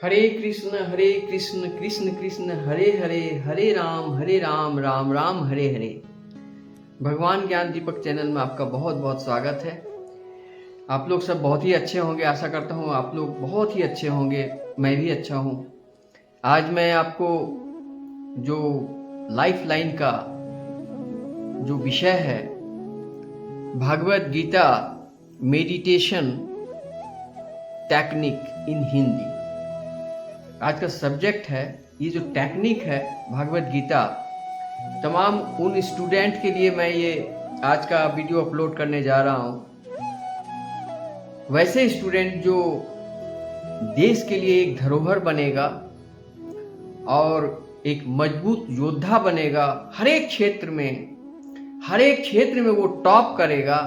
हरे कृष्ण कृष्ण कृष्ण हरे हरे, हरे राम राम राम हरे हरे। भगवान ज्ञान दीपक चैनल में आपका बहुत बहुत स्वागत है। आप लोग सब बहुत ही अच्छे होंगे, आशा करता हूँ आप लोग बहुत ही अच्छे होंगे, मैं भी अच्छा हूँ। आज मैं आपको जो लाइफ लाइन का जो विषय है, Bhagavad Gita meditation technique in Hindi, आज का सब्जेक्ट है। ये जो टेक्निक है भगवद गीता, तमाम उन स्टूडेंट के लिए मैं ये आज का वीडियो अपलोड करने जा रहा हूँ। वैसे स्टूडेंट जो देश के लिए एक धरोहर बनेगा और एक मजबूत योद्धा बनेगा, हर एक क्षेत्र में वो टॉप करेगा।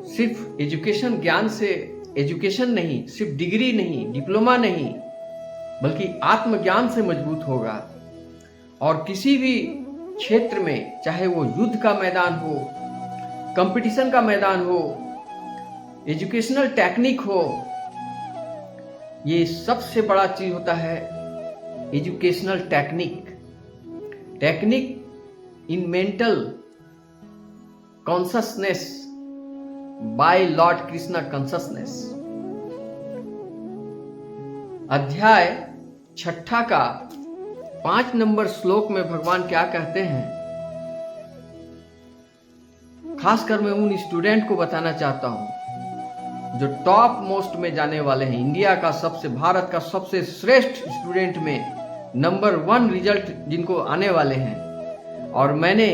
सिर्फ एजुकेशन ज्ञान से, एजुकेशन नहीं, सिर्फ डिग्री नहीं, डिप्लोमा नहीं, बल्कि आत्मज्ञान से मजबूत होगा। और किसी भी क्षेत्र में, चाहे वो युद्ध का मैदान हो, कंपटीशन का मैदान हो, एजुकेशनल टेक्निक हो, ये सबसे बड़ा चीज होता है educational technique in mental consciousness by lord Krishna consciousness. अध्याय 6 का 5 नंबर श्लोक में भगवान क्या कहते हैं, खासकर मैं उन स्टूडेंट को बताना चाहता हूं जो टॉप मोस्ट में जाने वाले हैं। इंडिया का भारत का सबसे श्रेष्ठ स्टूडेंट में नंबर 1 रिजल्ट जिनको आने वाले हैं। और मैंने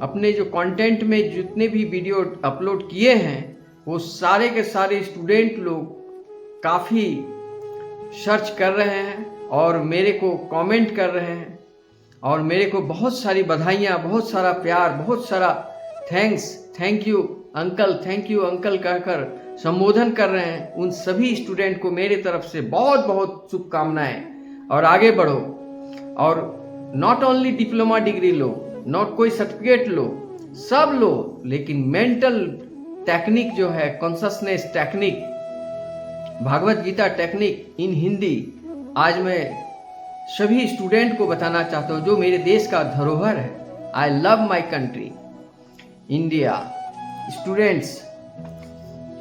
अपने जो कंटेंट में जितने भी वीडियो अपलोड किए हैं, वो सारे के सारे स्टूडेंट लोग काफ़ी सर्च कर रहे हैं और मेरे को कमेंट कर रहे हैं और मेरे को बहुत सारी बधाइयाँ, बहुत सारा प्यार, बहुत सारा थैंक यू अंकल कहकर संबोधन कर रहे हैं। उन सभी स्टूडेंट को मेरे तरफ से बहुत बहुत शुभकामनाएं और आगे बढ़ो। और नॉट ओनली डिप्लोमा डिग्री लो, नॉट कोई सर्टिफिकेट लो, सब लो, लेकिन मेंटल टेक्निक जो है, consciousness technique, Bhagavad Gita technique in Hindi, आज मैं सभी स्टूडेंट को बताना चाहता हूँ जो मेरे देश का धरोहर है। I love my country India. Students,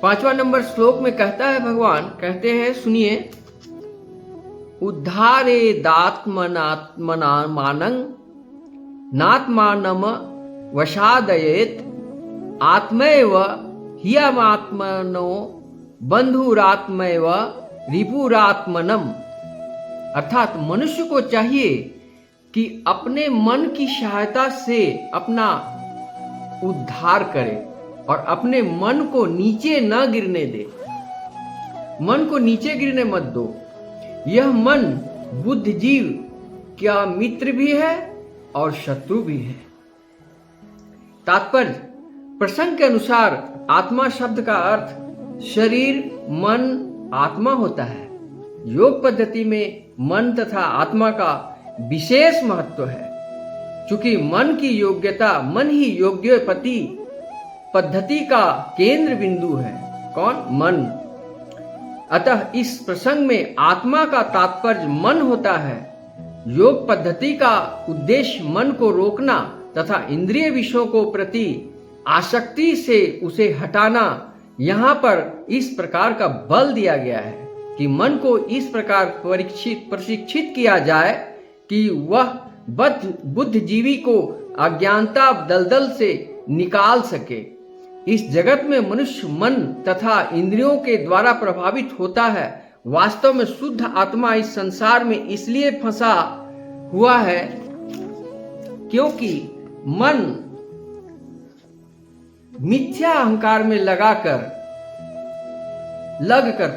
5वां नंबर श्लोक में कहता है, भगवान कहते हैं, सुनिए, उद्धारे दात्मनात्मनामानं नात्मानम वशादयेत आत्मैव ह्यमात्मनो बंधुरात्मैव रिपुरात्मनम। अर्थात मनुष्य को चाहिए कि अपने मन की सहायता से अपना उद्धार करे और अपने मन को नीचे न गिरने दे। मन को नीचे गिरने मत दो। यह मन बुद्धिजीव का मित्र भी है और शत्रु भी है। तात्पर्य, प्रसंग के अनुसार आत्मा शब्द का अर्थ शरीर, मन, आत्मा होता है। योग पद्धति में मन तथा आत्मा का विशेष महत्व है, क्योंकि मन की योग्यता, मन ही योग्यपति पद्धति का केंद्र बिंदु है। कौन? मन। अतः इस प्रसंग में आत्मा का तात्पर्य मन होता है। योग पद्धति का उद्देश्य मन को रोकना तथा इंद्रिय विषयों को प्रति आसक्ति से उसे हटाना। यहाँ पर इस प्रकार का बल दिया गया है कि मन को इस प्रकार प्रशिक्षित किया जाए कि वह बुद्धिजीवी को अज्ञानता दलदल से निकाल सके। इस जगत में मनुष्य मन तथा इंद्रियों के द्वारा प्रभावित होता है। वास्तव में शुद्ध आत्मा इस संसार में इसलिए फंसा हुआ है क्योंकि मन मिथ्या अहंकार में लगकर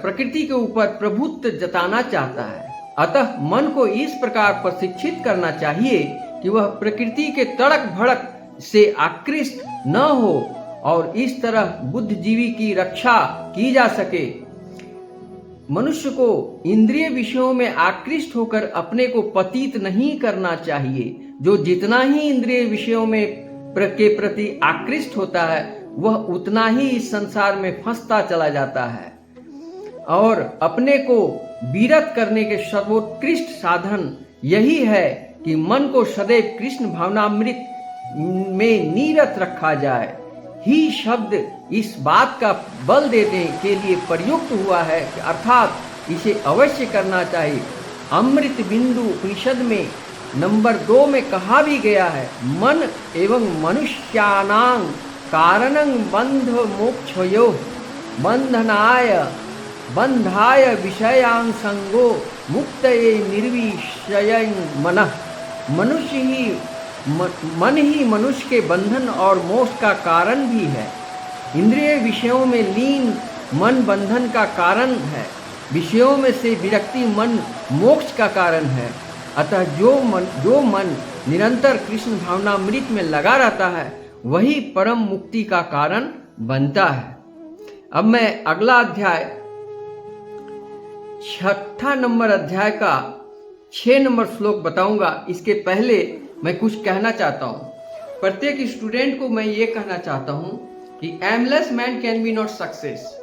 प्रकृति के ऊपर प्रभुत्व जताना चाहता है। अतः मन को इस प्रकार प्रशिक्षित करना चाहिए कि वह प्रकृति के तड़क भड़क से आकृष्ट न हो और इस तरह बुद्धिजीवी की रक्षा की जा सके। मनुष्य को इंद्रिय विषयों में आकृष्ट होकर अपने को पतित नहीं करना चाहिए। जो जितना ही इंद्रिय विषयों में के प्रति आकृष्ट होता है, वह उतना ही इस संसार में फंसता चला जाता है। और अपने को विरत करने के सर्वोत्कृष्ट साधन यही है कि मन को सदैव कृष्ण भावनामृत में नीरत रखा जाए। ही शब्द इस बात का बल देने के लिए प्रयुक्त हुआ है, अर्थात इसे अवश्य करना चाहिए। अमृत बिंदु उपनिषद में नंबर 2 में कहा भी गया है, मन एवं मनुष्यानां कारणं बंध मोक्षयो बंधाय विषयां संगो मुक्तये निर्विषयं मनः। मन ही मनुष्य के बंधन और मोक्ष का कारण भी है। इंद्रिय विषयों में लीन मन बंधन का कारण है। विषयों में से विरक्ति मन मोक्ष का कारण है। अतः जो मन निरंतर कृष्ण भावनामृत में लगा रहता है वही परम मुक्ति का कारण बनता है। अब मैं अगला अध्याय 6 नंबर अध्याय का 6 नंबर श्लोक बताऊंगा। इसके पहले मैं कुछ कहना चाहता हूं। प्रत्येक स्टूडेंट को मैं ये कहना चाहता हूं कि aimless man can be not success.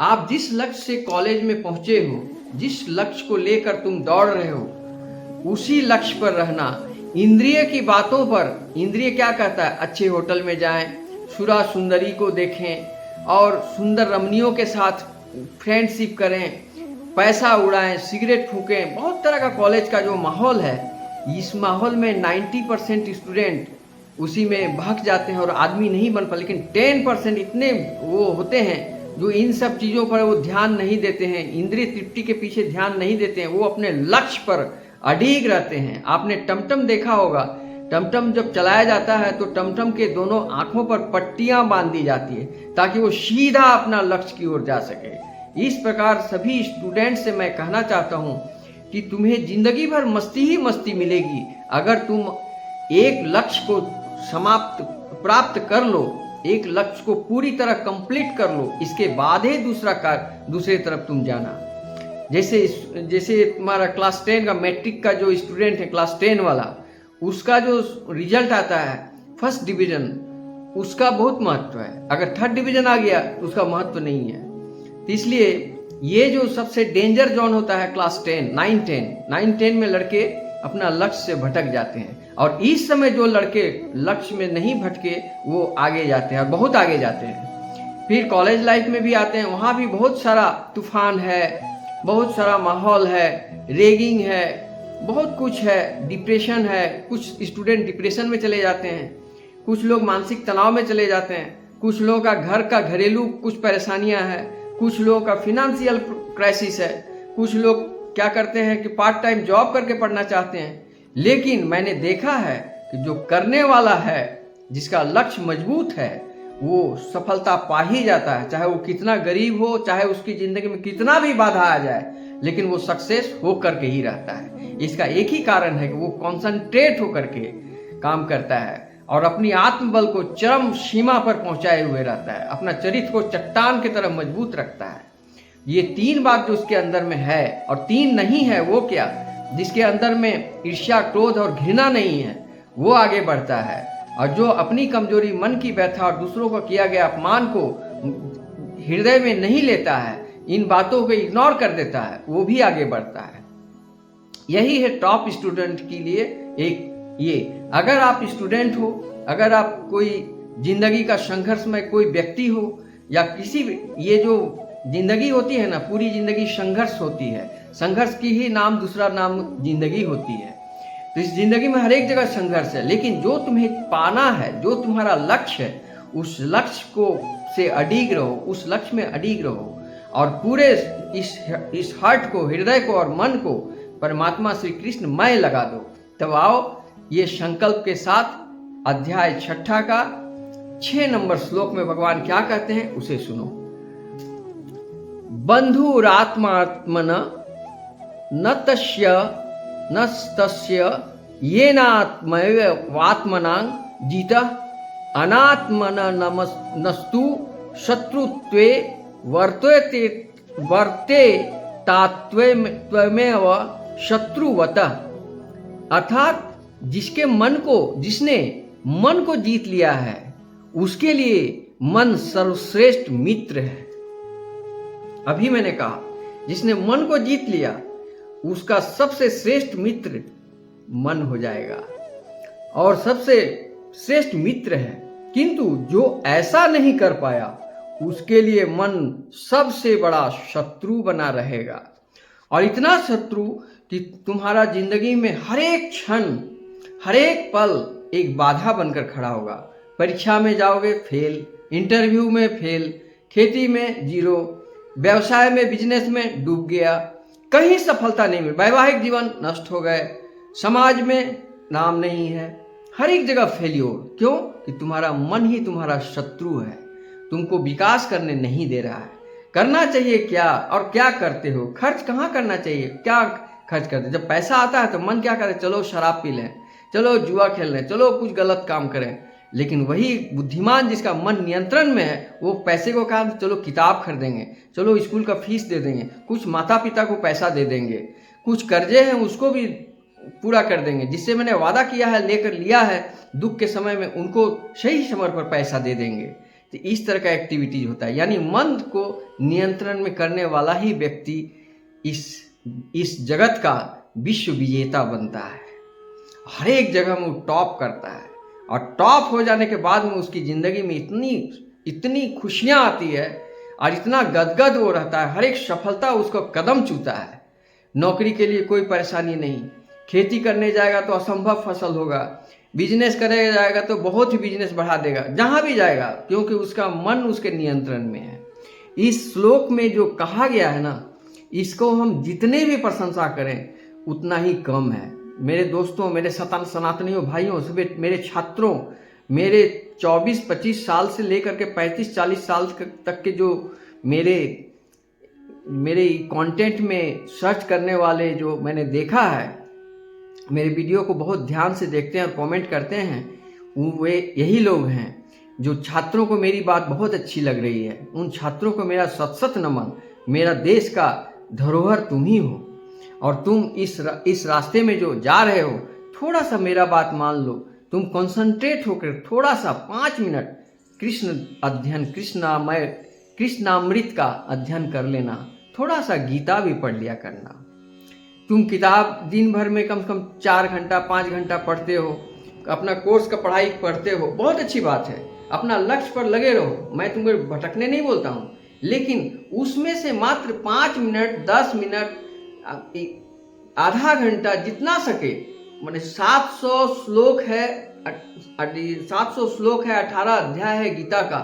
आप जिस लक्ष्य से कॉलेज में पहुंचे हो, जिस लक्ष्य को लेकर तुम दौड़ रहे हो, उसी लक्ष्य पर रहना। इंद्रिय की बातों पर, इंद्रिय क्या कहता है, अच्छे होटल में जाएं, सुरा सुंदरी को देखें और सुंदर रमणियों के साथ फ्रेंडशिप करें, पैसा उड़ाएं, सिगरेट फूकें। बहुत तरह का कॉलेज का जो माहौल है, इस माहौल में 90% स्टूडेंट उसी में बहक जाते हैं और आदमी नहीं बन पा। लेकिन 10% इतने वो होते हैं जो इन सब चीज़ों पर वो ध्यान नहीं देते हैं, इंद्रिय तृप्ति के पीछे ध्यान नहीं देते हैं, वो अपने लक्ष्य पर अड़िग रहते हैं। आपने टमटम देखा होगा, टमटम जब चलाया जाता है तो टमटम के दोनों आंखों पर पट्टियां बांध दी जाती है ताकि वो सीधा अपना लक्ष्य की ओर जा सके। इस प्रकार सभी स्टूडेंट से मैं कहना चाहता हूं कि तुम्हें जिंदगी भर मस्ती ही मस्ती मिलेगी अगर तुम एक लक्ष्य को प्राप्त कर लो, एक लक्ष्य को पूरी तरह कंप्लीट कर लो, इसके बाद ही दूसरे तरफ तुम जाना। जैसे तुम्हारा क्लास 10 का मैट्रिक का जो स्टूडेंट है, क्लास 10 वाला, उसका जो रिजल्ट आता है फर्स्ट डिवीजन, उसका बहुत महत्व है। अगर 3rd डिवीजन आ गया तो उसका महत्व नहीं है। तो इसलिए ये जो सबसे डेंजर जोन होता है क्लास 10, 9, 10 में लड़के अपना लक्ष्य से भटक जाते हैं। और इस समय जो लड़के लक्ष्य में नहीं भटके वो आगे जाते हैं और बहुत आगे जाते हैं। फिर कॉलेज लाइफ में भी आते हैं, वहाँ भी बहुत सारा तूफान है, बहुत सारा माहौल है, रेगिंग है, बहुत कुछ है, डिप्रेशन है। कुछ स्टूडेंट डिप्रेशन में चले जाते हैं, कुछ लोग मानसिक तनाव में चले जाते हैं, कुछ लोगों का घर का घरेलू कुछ परेशानियां हैं, कुछ लोगों का फिनेंशियल क्राइसिस है, कुछ लोग क्या करते हैं कि पार्ट टाइम जॉब करके पढ़ना चाहते हैं। लेकिन मैंने देखा है कि जो करने वाला है, जिसका लक्ष्य मजबूत है, वो सफलता पा ही जाता है। चाहे वो कितना गरीब हो, चाहे उसकी जिंदगी में कितना भी बाधा आ जाए, लेकिन वो सक्सेस हो करके ही रहता है। इसका एक ही कारण है कि वो कॉन्सेंट्रेट होकर के काम करता है और अपनी आत्मबल को चरम सीमा पर पहुंचाए हुए रहता है, अपना चरित्र को चट्टान की तरह मजबूत रखता है। ये 3 बात जो उसके अंदर में है, और 3 नहीं है वो क्या, जिसके अंदर में ईर्ष्या, क्रोध और घृणा नहीं है, वो आगे बढ़ता है। और जो अपनी कमजोरी, मन की व्यथा और दूसरों को किया गया अपमान को हृदय में नहीं लेता है, इन बातों को इग्नोर कर देता है, वो भी आगे बढ़ता है। यही है टॉप स्टूडेंट के लिए एक ये। अगर आप स्टूडेंट हो, अगर आप कोई जिंदगी का संघर्ष में कोई व्यक्ति हो, या किसी भी, ये जो जिंदगी होती है ना, पूरी जिंदगी संघर्ष होती है, संघर्ष की ही नाम दूसरा नाम जिंदगी होती है। तो इस जिंदगी में हर एक जगह संघर्ष है, लेकिन जो तुम्हें पाना है, जो तुम्हारा लक्ष्य है, उस लक्ष्य को से अडिग रहो, उस लक्ष्य में अडिग रहो और पूरे इस हार्ट को, हृदय को और मन को परमात्मा श्री कृष्ण मय लगा दो। तब आओ ये संकल्प के साथ अध्याय 6 का 6 नंबर श्लोक में भगवान क्या कहते हैं उसे सुनो। बंधुरात्मात्मन न तस्य येनात्मैवात्मना जितः अनात्मन नस्तु शत्रुत्वे वर्ते तात्वेमेव शत्रुवतः। अर्थात जिसने मन को जीत लिया है, उसके लिए मन सर्वश्रेष्ठ मित्र है। अभी मैंने कहा, जिसने मन को जीत लिया उसका सबसे श्रेष्ठ मित्र मन हो जाएगा और सबसे श्रेष्ठ मित्र है। किंतु जो ऐसा नहीं कर पाया उसके लिए मन सबसे बड़ा शत्रु बना रहेगा, और इतना शत्रु कि तुम्हारा जिंदगी में हर एक क्षण, हर एक पल एक बाधा बनकर खड़ा होगा। परीक्षा में जाओगे फेल, इंटरव्यू में फेल, खेती में जीरो, व्यवसाय में, बिजनेस में डूब गया, कहीं सफलता नहीं मिली, वैवाहिक जीवन नष्ट हो गए, समाज में नाम नहीं है, हर एक जगह फेल्योर। क्यों? कि तुम्हारा मन ही तुम्हारा शत्रु है, तुमको विकास करने नहीं दे रहा है। करना चाहिए क्या और क्या करते हो? खर्च कहाँ करना चाहिए, क्या खर्च करते? जब पैसा आता है तो मन क्या करे? चलो शराब पी लें, चलो जुआ खेल लें, चलो कुछ गलत काम करें। लेकिन वही बुद्धिमान जिसका मन नियंत्रण में है वो पैसे को कहा चलो किताब खरीदेंगे, चलो स्कूल का फीस दे देंगे, कुछ माता पिता को पैसा दे देंगे, कुछ कर्जे हैं उसको भी पूरा कर देंगे, जिससे मैंने वादा किया है लेकर लिया है, दुख के समय में उनको सही समय पर पैसा दे देंगे। तो इस तरह का एक्टिविटीज होता है। यानी मन को नियंत्रण में करने वाला ही व्यक्ति इस जगत का विश्व विजेता बनता है। हर एक जगह में वो टॉप करता है, और टॉप हो जाने के बाद में उसकी जिंदगी में इतनी खुशियां आती है और इतना गदगद वो रहता है, हर एक सफलता उसको कदम चूता है। नौकरी के लिए कोई परेशानी नहीं, खेती करने जाएगा तो असंभव फसल होगा, बिजनेस करने जाएगा तो बहुत ही बिजनेस बढ़ा देगा जहां भी जाएगा, क्योंकि उसका मन उसके नियंत्रण में है। इस श्लोक में जो कहा गया है ना, इसको हम जितने भी प्रशंसा करें उतना ही कम है। मेरे दोस्तों, मेरे सनातनियों भाइयों, सभी मेरे छात्रों, मेरे 24-25 साल से लेकर के 35-40 साल तक के जो मेरे कंटेंट में सर्च करने वाले जो मैंने देखा है, मेरे वीडियो को बहुत ध्यान से देखते हैं और कमेंट करते हैं, वे यही लोग हैं जो छात्रों को मेरी बात बहुत अच्छी लग रही है। उन छात्रों को मेरा सत नमन। मेरा देश का धरोहर तुम ही हो, और तुम इस रास्ते में जो जा रहे हो, थोड़ा सा मेरा बात मान लो, तुम कंसंट्रेट होकर थोड़ा सा 5 मिनट कृष्ण अध्ययन, कृष्णामृत का अध्ययन कर लेना, थोड़ा सा गीता भी पढ़ लिया करना। तुम किताब दिन भर में कम से कम 4 घंटा 5 घंटा पढ़ते हो, अपना कोर्स का पढ़ाई पढ़ते हो, बहुत अच्छी बात है, अपना लक्ष्य पर लगे रहो। मैं तुमको भटकने नहीं बोलता हूँ, लेकिन उसमें से मात्र 5 मिनट, 10 मिनट, आधा घंटा, जितना सके, मैंने 700 श्लोक है, 18 अध्याय है गीता का,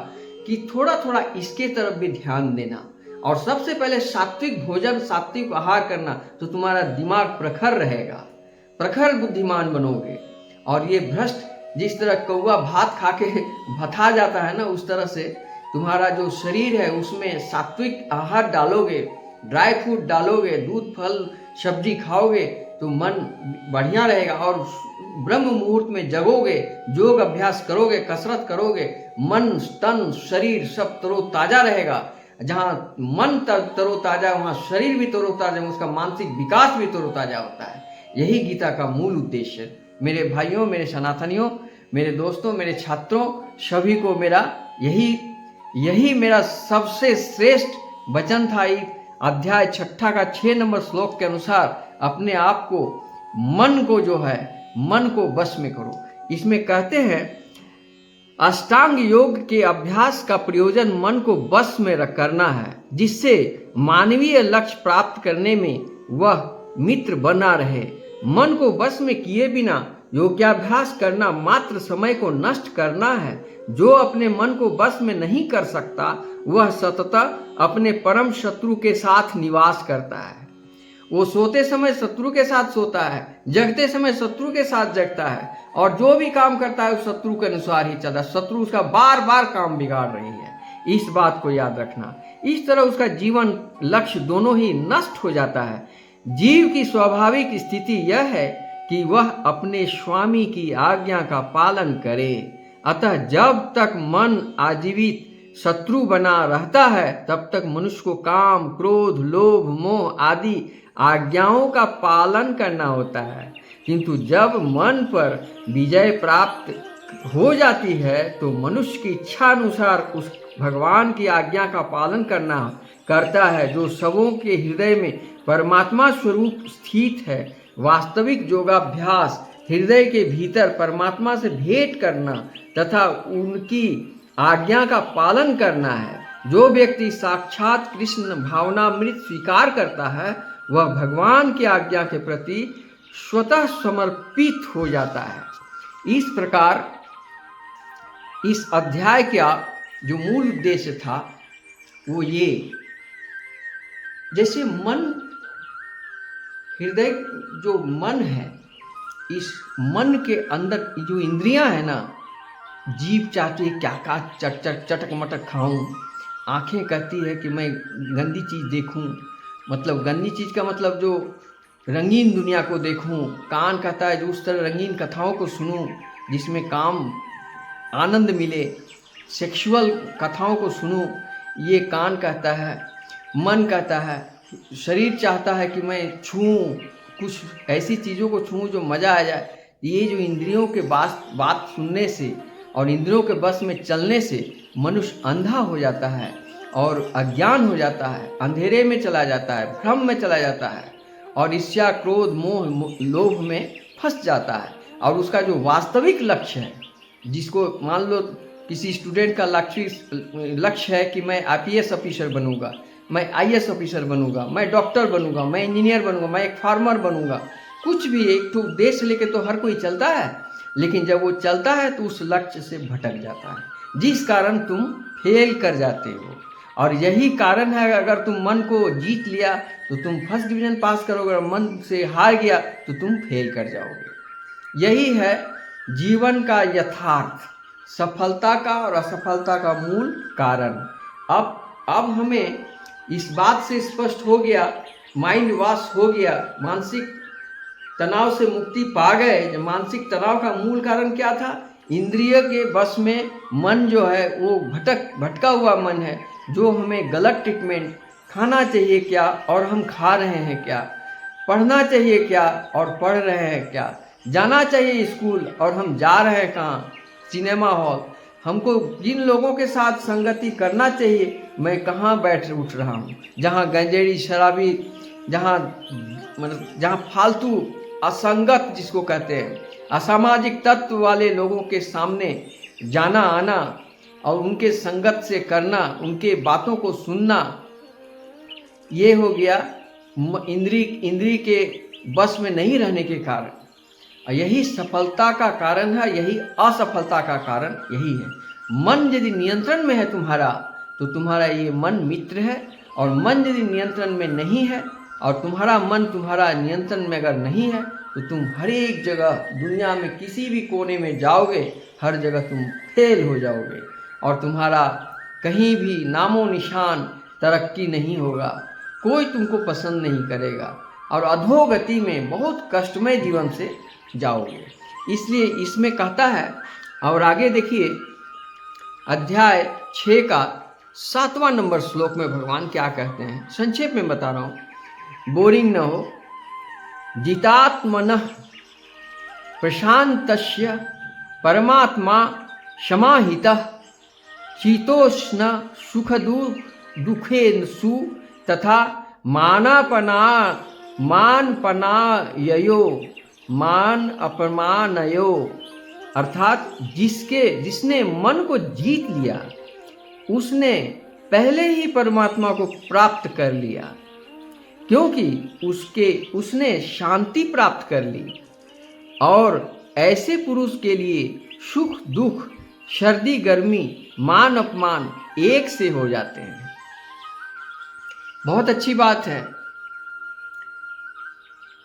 कि थोड़ा थोड़ा इसके तरफ भी ध्यान देना। और सबसे पहले सात्विक भोजन, सात्विक आहार करना, तो तुम्हारा दिमाग प्रखर रहेगा, प्रखर बुद्धिमान बनोगे। और ये भ्रष्ट, जिस तरह कौवा भात खा के भथा जाता है ना, उस तरह से तुम्हारा जो शरीर है उसमें सात्विक आहार डालोगे, ड्राई फ्रूट डालोगे, दूध फल सब्जी खाओगे, तो मन बढ़िया रहेगा। और ब्रह्म मुहूर्त में जगोगे, योग अभ्यास करोगे, कसरत करोगे, मन तन शरीर सब तरोताजा रहेगा। जहाँ मन तरोताजा, वहाँ शरीर भी तरोताजा, उसका मानसिक विकास भी तरोताजा होता है। यही गीता का मूल उद्देश्य है। मेरे भाइयों, मेरे सनातनियों, मेरे दोस्तों, मेरे छात्रों, सभी को मेरा यही मेरा सबसे श्रेष्ठ वचन था। अध्याय 6 का 6 नंबर श्लोक के अनुसार अपने आप को, मन को जो है, मन को वश में करो। इसमें कहते हैं अष्टांग योग के अभ्यास का प्रयोजन मन को वश में करना है, जिससे मानवीय लक्ष्य प्राप्त करने में वह मित्र बना रहे। मन को वश में किए बिना योगाभ्यास करना मात्र समय को नष्ट करना है। जो अपने मन को वश में नहीं कर सकता वह सततः अपने परम शत्रु के साथ निवास करता है। वो सोते समय शत्रु के साथ सोता है, जगते समय शत्रु के साथ जगता है, और जो भी काम करता है उस शत्रु के अनुसार ही चलता है। शत्रु उसका बार बार काम बिगाड़ रही है, इस बात को याद रखना। इस तरह उसका जीवन लक्ष्य दोनों ही नष्ट हो जाता है। जीव की स्वाभाविक स्थिति यह है कि वह अपने स्वामी की आज्ञा का पालन करे। अतः जब तक मन आजीवित शत्रु बना रहता है तब तक मनुष्य को काम, क्रोध, लोभ, मोह आदि आज्ञाओं का पालन करना होता है। किंतु जब मन पर विजय प्राप्त हो जाती है तो मनुष्य की इच्छा अनुसार उस भगवान की आज्ञा का पालन करता है, जो सबों के हृदय में परमात्मा स्वरूप स्थित है। वास्तविक योगाभ्यास हृदय के भीतर परमात्मा से भेंट करना तथा उनकी आज्ञा का पालन करना है। जो व्यक्ति साक्षात कृष्ण भावनामृत स्वीकार करता है वह भगवान की आज्ञा के प्रति स्वतः समर्पित हो जाता है। इस प्रकार इस अध्याय का जो मूल उद्देश्य था वो ये, जैसे मन, हृदय जो मन है, इस मन के अंदर जो इंद्रियां है ना, जीभ चाहती है क्या क्या चटक मटक खाऊं, आंखें कहती है कि मैं गंदी चीज़ देखूं, मतलब गंदी चीज़ का मतलब जो रंगीन दुनिया को देखूं, कान कहता है जो उस तरह रंगीन कथाओं को सुनूं जिसमें काम आनंद मिले, सेक्सुअल कथाओं को सुनूं, ये कान कहता है। मन कहता है, शरीर चाहता है कि मैं छूऊं, कुछ ऐसी चीज़ों को छूऊं जो मज़ा आ जाए। ये जो इंद्रियों के बात सुनने से और इंद्रियों के बस में चलने से मनुष्य अंधा हो जाता है और अज्ञान हो जाता है, अंधेरे में चला जाता है, भ्रम में चला जाता है और ईर्ष्या, क्रोध, मोह, लोभ में फंस जाता है। और उसका जो वास्तविक लक्ष्य है, जिसको मान लो किसी स्टूडेंट का लक्ष्य है कि मैं IPS ऑफिसर बनूंगा, मैं IAS ऑफिसर बनूंगा, मैं डॉक्टर बनूंगा, मैं इंजीनियर बनूंगा, मैं एक फार्मर बनूंगा, कुछ भी एक तो उद्देश्य लेके तो हर कोई चलता है, लेकिन जब वो चलता है तो उस लक्ष्य से भटक जाता है, जिस कारण तुम फेल कर जाते हो। और यही कारण है, अगर तुम मन को जीत लिया तो तुम फर्स्ट डिवीजन पास करोगे, और मन से हार गया तो तुम फेल कर जाओगे। यही है जीवन का यथार्थ, सफलता का और असफलता का मूल कारण। अब हमें इस बात से स्पष्ट हो गया, माइंड वॉश हो गया, मानसिक तनाव से मुक्ति पा गए। मानसिक तनाव का मूल कारण क्या था? इंद्रिय के बस में मन जो है वो भटका हुआ मन है, जो हमें गलत ट्रीटमेंट, खाना चाहिए क्या और हम खा रहे हैं क्या, पढ़ना चाहिए क्या और पढ़ रहे हैं क्या, जाना चाहिए स्कूल और हम जा रहे हैं कहाँ, सिनेमा हॉल, हमको जिन लोगों के साथ संगति करना चाहिए मैं कहाँ बैठ उठ रहा हूँ, जहाँ गंजेड़ी शराबी, जहाँ फालतू असंगत जिसको कहते हैं, असामाजिक तत्व वाले लोगों के सामने जाना आना और उनके संगत से करना, उनके बातों को सुनना, ये हो गया इंद्री के बस में नहीं रहने के कारण। यही सफलता का कारण है, यही असफलता का कारण यही है। मन यदि नियंत्रण में है तुम्हारा तो तुम्हारा ये मन मित्र है, और मन यदि नियंत्रण में नहीं है और तुम्हारा मन तुम्हारा नियंत्रण में अगर नहीं है तो तुम हर एक जगह दुनिया में किसी भी कोने में जाओगे, हर जगह तुम फेल हो जाओगे और तुम्हारा कहीं भी नामो निशान तरक्की नहीं होगा, कोई तुमको पसंद नहीं करेगा और अधोगति में बहुत कष्टमय जीवन से जाओगे। इसलिए इसमें कहता है, और आगे देखिए अध्याय 6 का 7वां नंबर श्लोक में भगवान क्या कहते हैं, संक्षेप में बता रहा हूँ, बोरिंग न हो। जितात्मनः प्रशांतस्य परमात्मा समाहितः शीतोष्ण सुख दुखेषु तथा मान अपमानयो, अर्थात जिसने मन को जीत लिया उसने पहले ही परमात्मा को प्राप्त कर लिया, क्योंकि उसने शांति प्राप्त कर ली। और ऐसे पुरुष के लिए सुख दुख, सर्दी गर्मी, मान अपमान एक से हो जाते हैं। बहुत अच्छी बात है,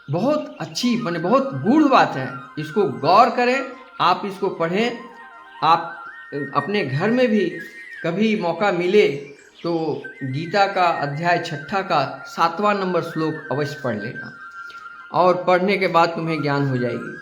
बहुत अच्छी माने बहुत गूढ़ बात है। इसको गौर करें, आप इसको पढ़ें, आप अपने घर में भी कभी मौका मिले तो गीता का अध्याय 6 का 7वां नंबर श्लोक अवश्य पढ़ लेना, और पढ़ने के बाद तुम्हें ज्ञान हो जाएगी।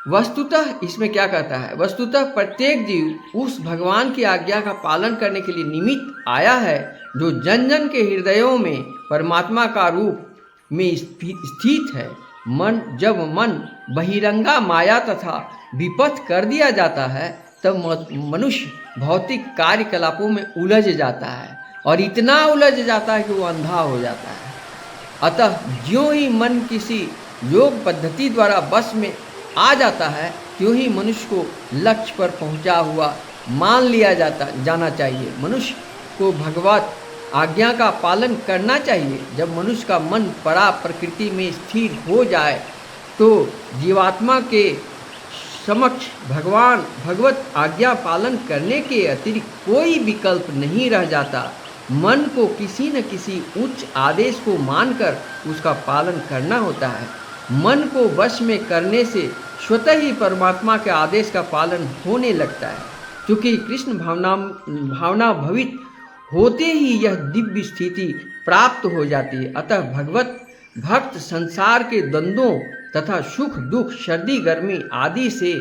वस्तुतः इसमें क्या कहता है, वस्तुतः प्रत्येक जीव उस भगवान की आज्ञा का पालन करने के लिए निमित्त आया है जो जन जन के हृदयों में परमात्मा का रूप में स्थित है। जब मन बहिरंगा माया तथा विपथ कर दिया जाता है तब मनुष्य भौतिक कार्यकलापों में उलझ जाता है और इतना उलझ जाता है कि वो अंधा हो जाता है। अतः ज्यों ही मन किसी योग पद्धति द्वारा बस में आ जाता है त्यों ही मनुष्य को लक्ष्य पर पहुंचा हुआ मान लिया जाना चाहिए। मनुष्य को भगवत आज्ञा का पालन करना चाहिए। जब मनुष्य का मन परा प्रकृति में स्थिर हो जाए तो जीवात्मा के समक्ष भगवत आज्ञा पालन करने के अतिरिक्त कोई विकल्प नहीं रह जाता। मन को किसी न किसी उच्च आदेश को मानकर उसका पालन करना होता है। मन को वश में करने से स्वतः ही परमात्मा के आदेश का पालन होने लगता है। क्योंकि कृष्ण भावना भवित होते ही यह दिव्य स्थिति प्राप्त हो जाती है। अतः भगवत भक्त संसार के द्वंद्वों तथा सुख दुख सर्दी गर्मी आदि से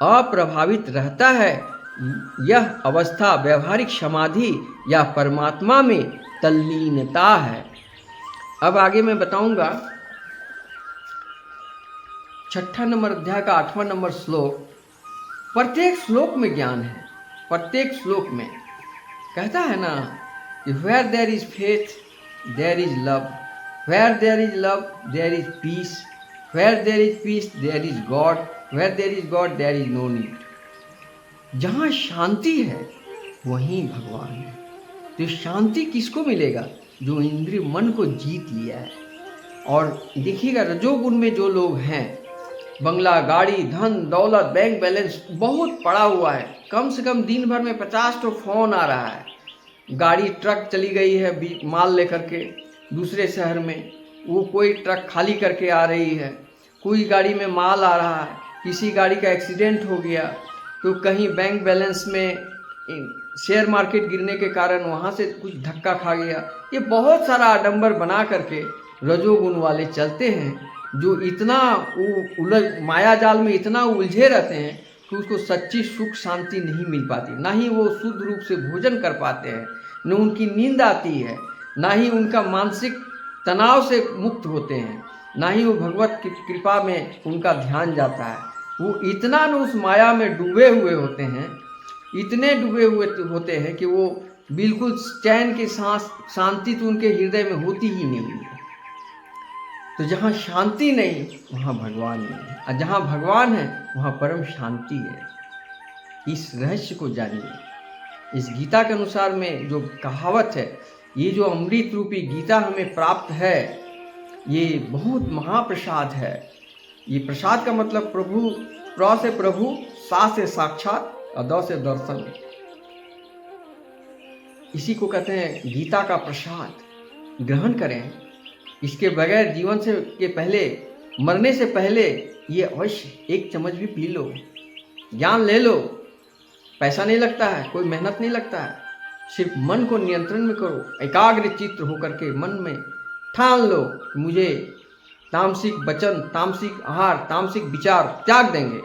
अप्रभावित रहता है। यह अवस्था व्यवहारिक समाधि या परमात्मा में तल्लीनता है। अब आगे मैं बताऊंगा 6 नंबर अध्याय का 8वां नंबर श्लोक। प्रत्येक श्लोक में ज्ञान है। प्रत्येक श्लोक में कहता है ना कि where there is faith there is love, where there is love there is peace, where there is peace there is God, where there is God there is no need. जहाँ शांति है वहीं भगवान है। तो शांति किसको मिलेगा? जो इंद्रिय मन को जीत लिया है। और देखिएगा रजोगुण में जो लोग हैं, बंगला गाड़ी धन दौलत बैंक बैलेंस बहुत पड़ा हुआ है, कम से कम दिन भर में 50 तो फोन आ रहा है, गाड़ी ट्रक चली गई है माल लेकर के दूसरे शहर में, वो कोई ट्रक खाली करके आ रही है, कोई गाड़ी में माल आ रहा है, किसी गाड़ी का एक्सीडेंट हो गया, तो कहीं बैंक बैलेंस में शेयर मार्केट गिरने के कारण वहाँ से कुछ धक्का खा गया। ये बहुत सारा आडंबर बना करके रजोगुण वाले चलते हैं, जो इतना माया जाल में इतना उलझे रहते हैं कि उसको सच्ची सुख शांति नहीं मिल पाती। ना ही वो शुद्ध रूप से भोजन कर पाते हैं, न उनकी नींद आती है, ना ही उनका मानसिक तनाव से मुक्त होते हैं, ना ही वो भगवत की कृपा में उनका ध्यान जाता है। वो इतना न उस माया में डूबे हुए होते हैं, इतने डूबे हुए होते हैं कि वो बिल्कुल चैन की सांस शांति तो उनके हृदय में होती ही नहीं है। तो जहाँ शांति नहीं वहाँ भगवान नहीं है, और जहाँ भगवान है वहाँ परम शांति है। इस रहस्य को जानिए। इस गीता के अनुसार में जो कहावत है, ये जो अमृत रूपी गीता हमें प्राप्त है, ये बहुत महाप्रसाद है। ये प्रसाद का मतलब प्र से प्रभु, सा से साक्षात और द से दर्शन। इसी को कहते हैं गीता का प्रसाद। ग्रहण करें। इसके बगैर जीवन से के पहले, मरने से पहले ये अवश्य एक चम्मच भी पी लो, ज्ञान ले लो। पैसा नहीं लगता है, कोई मेहनत नहीं लगता है, सिर्फ मन को नियंत्रण में करो। एकाग्र चित्त होकर के मन में ठान लो कि मुझे तामसिक वचन, तामसिक आहार, तामसिक विचार त्याग देंगे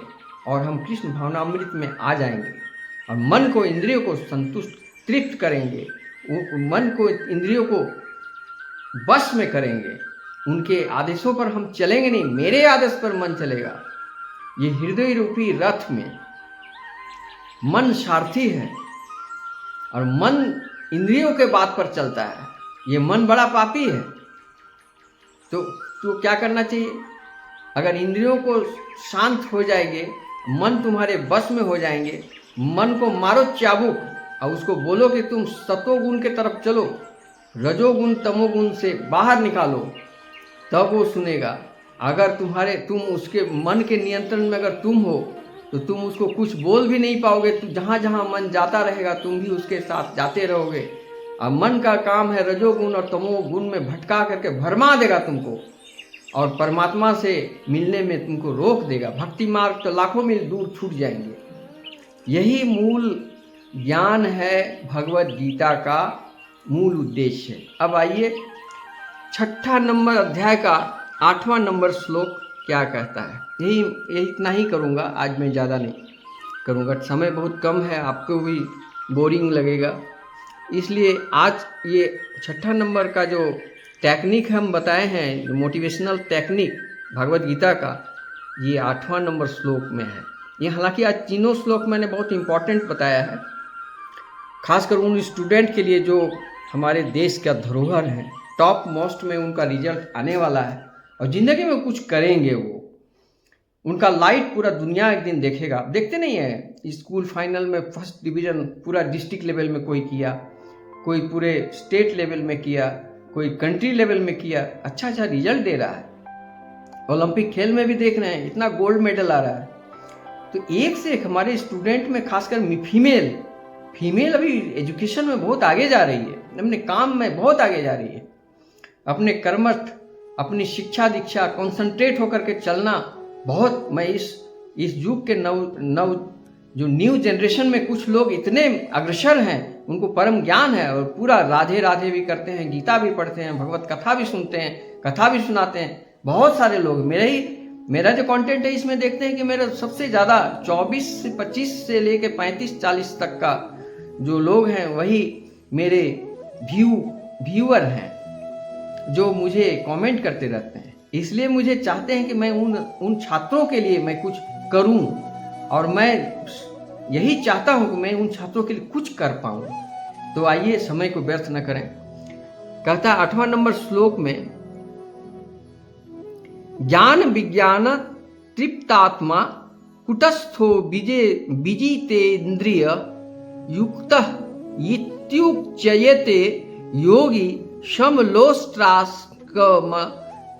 और हम कृष्ण भावनामृत में आ जाएंगे और मन को, इंद्रियों को संतुष्ट तृप्त करेंगे। वो मन को, इंद्रियों को बस में करेंगे। उनके आदेशों पर हम चलेंगे नहीं, मेरे आदेश पर मन चलेगा। ये हृदय रूपी रथ में मन सारथी है और मन इंद्रियों के बात पर चलता है। ये मन बड़ा पापी है। तो क्या करना चाहिए? अगर इंद्रियों को शांत हो जाएंगे, मन तुम्हारे बस में हो जाएंगे, मन को मारो चाबुक और उसको बोलो कि तुम सतोगुण के तरफ चलो, रजोगुण तमोगुण से बाहर निकालो, तब वो सुनेगा। अगर तुम उसके मन के नियंत्रण में अगर तुम हो तो तुम उसको कुछ बोल भी नहीं पाओगे। तो जहाँ जहाँ मन जाता रहेगा तुम भी उसके साथ जाते रहोगे। और मन का काम है रजोगुण और तमोगुण में भटका करके भरमा देगा तुमको और परमात्मा से मिलने में तुमको रोक देगा। भक्ति मार्ग तो लाखों मील दूर छूट जाएंगे। यही मूल ज्ञान है भगवत गीता का मूल उद्देश्य है। अब आइए 6 नंबर अध्याय का 8वां नंबर श्लोक क्या कहता है। यही इतना ही करूँगा, आज मैं ज़्यादा नहीं करूँगा, समय बहुत कम है, आपको भी बोरिंग लगेगा। इसलिए आज ये 6 नंबर का जो टेक्निक हम बताए हैं, मोटिवेशनल टेक्निक, भगवत गीता का ये 8वां नंबर श्लोक में है। ये हालांकि आज तीनों श्लोक मैंने बहुत इंपॉर्टेंट बताया है, खासकर उन स्टूडेंट के लिए जो हमारे देश का धरोहर है, टॉप मोस्ट में उनका रिजल्ट आने वाला है और ज़िंदगी में कुछ करेंगे। वो उनका लाइट पूरा दुनिया एक दिन देखेगा। देखते नहीं है, स्कूल फाइनल में फर्स्ट डिवीज़न पूरा डिस्ट्रिक्ट लेवल में कोई किया, कोई पूरे स्टेट लेवल में किया, कोई कंट्री लेवल में किया, अच्छा अच्छा रिजल्ट दे रहा है। ओलंपिक खेल में भी देख रहे हैं, इतना गोल्ड मेडल आ रहा है। तो एक से एक हमारे स्टूडेंट में, खासकर फीमेल अभी एजुकेशन में बहुत आगे जा रही है, अपने काम में बहुत आगे जा रही है। अपने कर्मठ, अपनी शिक्षा दीक्षा कॉन्सेंट्रेट होकर के चलना बहुत, मैं इस युग के जो न्यू जनरेशन में कुछ लोग इतने अग्रसर हैं, उनको परम ज्ञान है और पूरा राधे राधे भी करते हैं, गीता भी पढ़ते हैं, भगवत कथा भी सुनते हैं, कथा भी सुनाते हैं। बहुत सारे लोग मेरा जो कंटेंट है इसमें देखते हैं कि मेरा सबसे ज़्यादा 24 से 25 से लेके 35-40 तक का जो लोग हैं वही मेरे व्यूअर हैं, जो मुझे कमेंट करते रहते हैं। इसलिए मुझे चाहते हैं कि मैं उन छात्रों के लिए मैं कुछ करूं, और मैं यही चाहता हूं कि मैं उन छात्रों के लिए कुछ कर पाऊं। तो आइए समय को व्यर्थ न करें। कहता है 8वां नंबर श्लोक में, ज्ञान विज्ञान तृप्तात्मा कुटस्थो विजितेन्द्रिय युक्त इत्युच्यते योगी समलोष्ट्रास्कम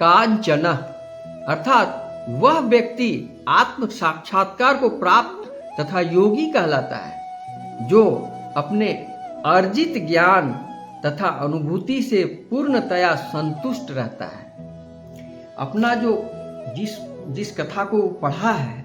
कांचन। अर्थात वह व्यक्ति आत्म साक्षात्कार को प्राप्त तथा योगी कहलाता है, जो अपने अर्जित ज्ञान तथा अनुभूति से पूर्णतया संतुष्ट रहता है। अपना जो जिस कथा को पढ़ा है,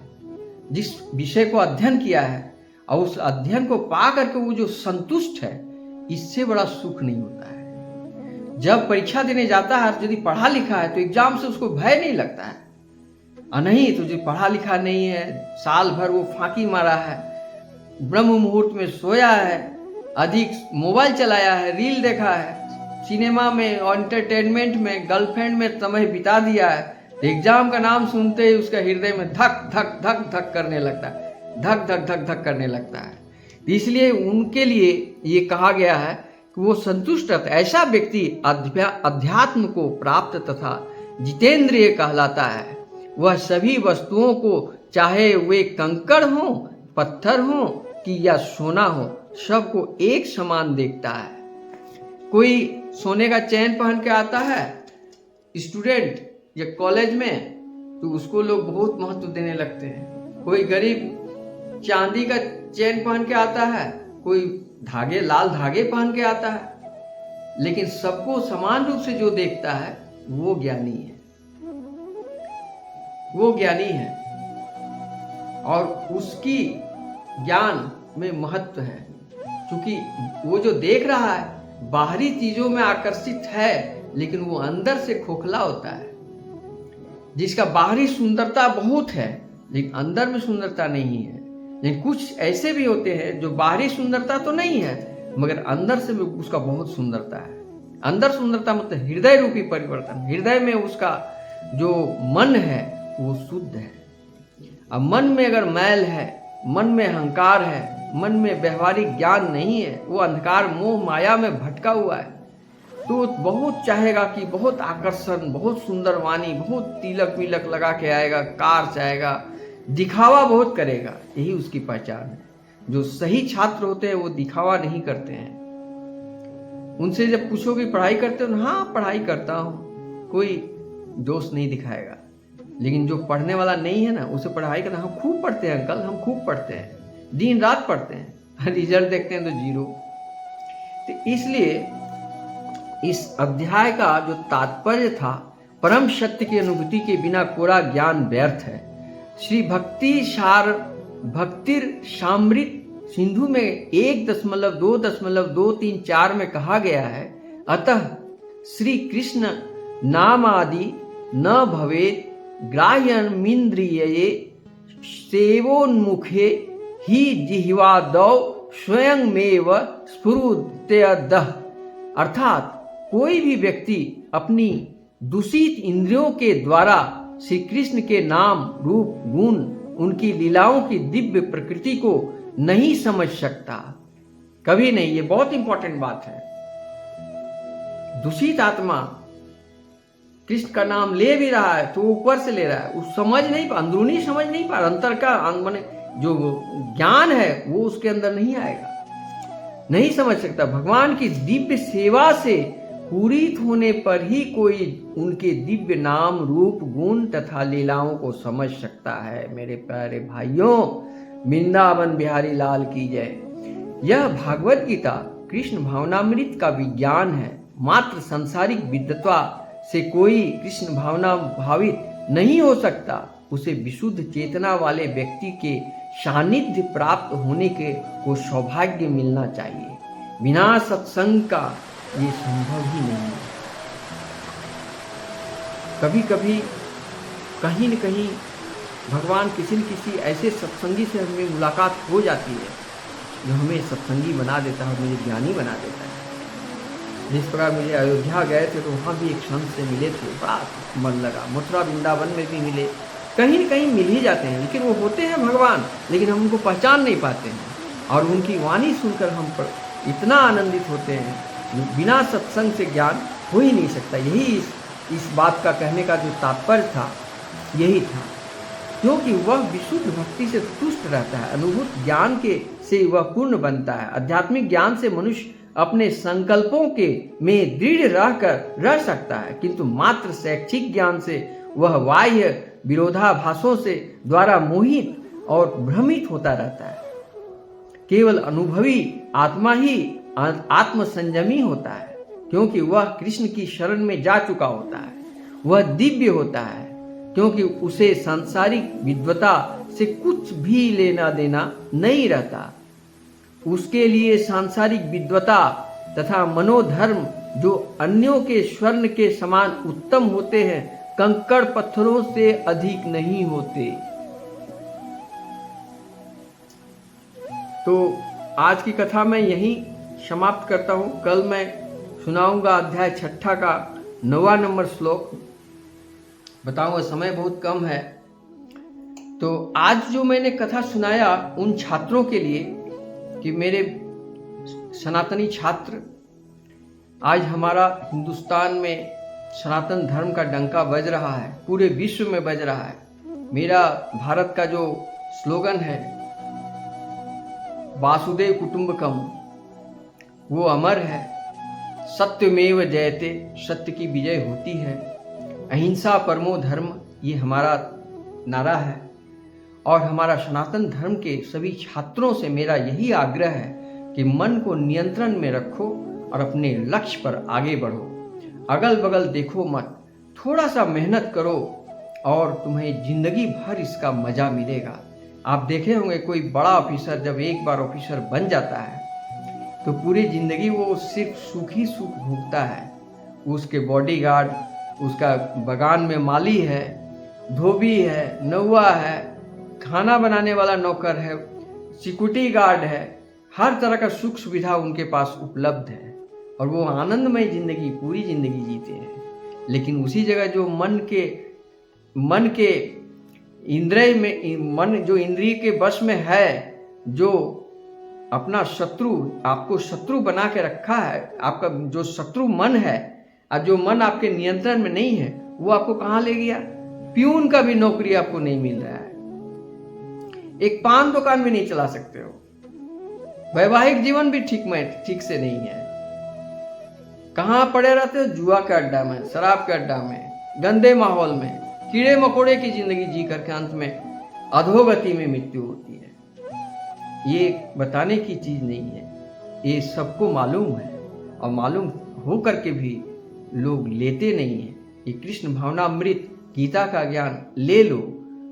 जिस विषय को अध्ययन किया है, और उस अध्ययन को पा करके वो जो संतुष्ट है, इससे बड़ा सुख नहीं होता है। जब परीक्षा देने जाता है, यदि पढ़ा लिखा है तो एग्जाम से उसको भय नहीं लगता है, और नहीं तो जो पढ़ा लिखा नहीं है, साल भर वो फांकी मारा है, ब्रह्म मुहूर्त में सोया है, अधिक मोबाइल चलाया है, रील देखा है, सिनेमा में और एंटरटेनमेंट में, गर्लफ्रेंड में समय बिता दिया है, तो एग्जाम का नाम सुनते ही उसका हृदय में धक धक धक धक करने लगता है, धक धक धक धक करने लगता है। इसलिए उनके लिए ये कहा गया है कि वो संतुष्ट रहता है। ऐसा व्यक्ति अध्यात्म को प्राप्त तथा जितेंद्रिय कहलाता है। वह सभी वस्तुओं को, चाहे वे कंकड़ हों, पत्थर हों कि या सोना हो, सबको एक समान देखता है। कोई सोने का चैन पहन के आता है स्टूडेंट या कॉलेज में, तो उसको लोग बहुत महत्व देने लगते हैं। कोई गरीब चांदी का चैन पहन के आता है, कोई लाल धागे पहन के आता है, लेकिन सबको समान रूप से जो देखता है वो ज्ञानी है, वो ज्ञानी है, और उसकी ज्ञान में महत्व है। क्योंकि वो जो देख रहा है बाहरी चीजों में आकर्षित है, लेकिन वो अंदर से खोखला होता है। जिसका बाहरी सुंदरता बहुत है लेकिन अंदर में सुंदरता नहीं है। लेकिन कुछ ऐसे भी होते हैं जो बाहरी सुंदरता तो नहीं है, मगर अंदर से भी उसका बहुत सुंदरता है। अंदर सुंदरता मतलब हृदय रूपी परिवर्तन। हृदय में उसका जो मन है वो शुद्ध है। अब मन में अगर मैल है, मन में अहंकार है, मन में व्यवहारिक ज्ञान नहीं है, वो अंधकार मोह माया में भटका हुआ है, तो बहुत चाहेगा कि बहुत आकर्षण, बहुत सुंदर वाणी, बहुत तिलक विलक लगा के आएगा, कार से आएगा, दिखावा बहुत करेगा। यही उसकी पहचान है। जो सही छात्र होते हैं वो दिखावा नहीं करते हैं। उनसे जब पूछोगे पढ़ाई करते हो, हाँ पढ़ाई करता हूँ, कोई दोष नहीं दिखाएगा। लेकिन जो पढ़ने वाला नहीं है ना, उसे पढ़ाई करना, हम खूब पढ़ते हैं अंकल, हम खूब पढ़ते हैं, दिन रात पढ़ते हैं, रिजल्ट देखते हैं तो 0। तो इसलिए इस अध्याय का जो तात्पर्य था, परम सत्य की अनुभूति के बिना कोरा ज्ञान व्यर्थ है। श्री भक्तिर सामृत सिंधु में 1.2.234 में कहा गया है, अतः श्री कृष्ण नाम आदि न भवेत ग्राह्यमिन्द्रिये सेवोन्मुखे ही जिह्वादौ स्वयंमेव स्फुरुत्यदः। अर्थात कोई भी व्यक्ति अपनी दूषित इंद्रियों के द्वारा श्री कृष्ण के नाम, रूप, गुण, उनकी लीलाओं की दिव्य प्रकृति को नहीं समझ सकता, कभी नहीं। ये बहुत इंपॉर्टेंट बात है। दूषित आत्मा कृष्ण का नाम ले भी रहा है तो ऊपर से ले रहा है, उस समझ नहीं पा, अंदरूनी समझ नहीं पा, अंतर का माने जो ज्ञान है वो उसके अंदर नहीं आएगा, नहीं समझ सकता। भगवान की दिव्य सेवा से पूरित होने पर ही कोई उनके दिव्य नाम, रूप, गुण तथा लीलाओं को समझ सकता है। मेरे प्यारे भाइयों, वृंदावन बिहारी लाल की जय। यह भागवत गीता कृष्ण भावनामृत का विज्ञान है। मात्र सांसारिक विद्वता से कोई कृष्ण भावना भावित नहीं हो सकता। उसे विशुद्ध चेतना वाले व्यक्ति के सानिध्य प्राप्त होने को सौभाग्य मिलना चाहिए। बिना सत्संग का ये संभव ही नहीं है। कभी कभी कहीं न कहीं भगवान किसी न किसी ऐसे सत्संगी से हमें मुलाकात हो जाती है जो हमें सत्संगी बना देता है, मुझे ज्ञानी बना देता है। जिस प्रकार मुझे अयोध्या गए थे तो वहाँ भी एक संत से मिले थे, बड़ा मन लगा। मथुरा वृंदावन में भी मिले, कहीं न कहीं मिल ही जाते हैं, लेकिन वो होते हैं भगवान, लेकिन हम उनको पहचान नहीं पाते हैं। और उनकी वाणी सुनकर हम पर इतना आनंदित होते हैं, बिना सत्संग से ज्ञान हो ही नहीं सकता। यही इस बात का कहने का जो तात्पर्य था यही था, क्योंकि वह विशुद्ध भक्ति से तुष्ट रहता है। अनुभूत ज्ञान के से वह पूर्ण बनता है। आध्यात्मिक ज्ञान से मनुष्य अपने संकल्पों के में दृढ़ रहकर रह सकता है, किंतु मात्र शैक्षिक ज्ञान से वह बाह्य विरोधाभासों से द्वारा मोहित और भ्रमित होता रहता है। केवल अनुभवी आत्मा ही आत्म संयमी होता है, क्योंकि वह कृष्ण की शरण में जा चुका होता है। वह दिव्य होता है, क्योंकि उसे सांसारिक विद्वता से कुछ भी लेना देना नहीं रहता। उसके लिए सांसारिक विद्वता तथा मनोधर्म जो अन्यों के स्वर्ण के समान उत्तम होते हैं, कंकड़ पत्थरों से अधिक नहीं होते। तो आज की कथा मैं यहीं समाप्त करता हूं। कल मैं सुनाऊंगा अध्याय 6 का 9वां नंबर श्लोक। बताऊंगा, समय बहुत कम है। तो आज जो मैंने कथा सुनाया उन छात्रों के लिए कि मेरे सनातनी छात्र, आज हमारा हिंदुस्तान में सनातन धर्म का डंका बज रहा है, पूरे विश्व में बज रहा है। मेरा भारत का जो स्लोगन है वासुदेव कुटुंबकम, वो अमर है। सत्यमेव जयते, सत्य की विजय होती है। अहिंसा परमो धर्म, ये हमारा नारा है। और हमारा सनातन धर्म के सभी छात्रों से मेरा यही आग्रह है कि मन को नियंत्रण में रखो और अपने लक्ष्य पर आगे बढ़ो। अगल बगल देखो मत, थोड़ा सा मेहनत करो और तुम्हें जिंदगी भर इसका मजा मिलेगा। आप देखे होंगे कोई बड़ा ऑफिसर जब एक बार ऑफिसर बन जाता है तो पूरी जिंदगी वो सिर्फ सुख ही सुख भोगता है। उसके बॉडीगार्ड, उसका बगान में माली है, धोबी है, नौवा है, खाना बनाने वाला नौकर है, सिक्योरिटी गार्ड है, हर तरह का सुख सुविधा उनके पास उपलब्ध है और वो आनंदमय जिंदगी, पूरी जिंदगी जीते हैं। लेकिन उसी जगह जो मन के इंद्रिय में, मन जो इंद्रिय के वश में है, जो अपना शत्रु, आपको शत्रु बना के रखा है, आपका जो शत्रु मन है और जो मन आपके नियंत्रण में नहीं है, वो आपको कहाँ ले गया? प्यून का भी नौकरी आपको नहीं मिल रहा है, एक पान दुकान भी नहीं चला सकते हो, वैवाहिक जीवन भी ठीक से नहीं है। कहाँ पड़े रहते हो? जुआ के अड्डा में, शराब के अड्डा में, गंदे माहौल में, कीड़े मकोड़े की जिंदगी जी करके अंत में अधोगति में मृत्यु होती है। ये बताने की चीज नहीं है, ये सबको मालूम है और मालूम हो करके भी लोग लेते नहीं है। ये कृष्ण भावनामृत गीता का ज्ञान ले लो,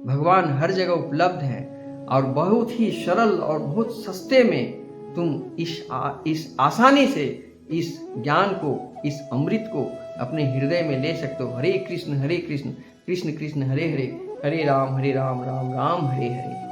भगवान हर जगह उपलब्ध है और बहुत ही सरल और बहुत सस्ते में तुम इस आसानी से इस ज्ञान को, इस अमृत को अपने हृदय में ले सकते हो। हरे कृष्ण कृष्ण कृष्ण हरे हरे, हरे राम राम राम हरे हरे।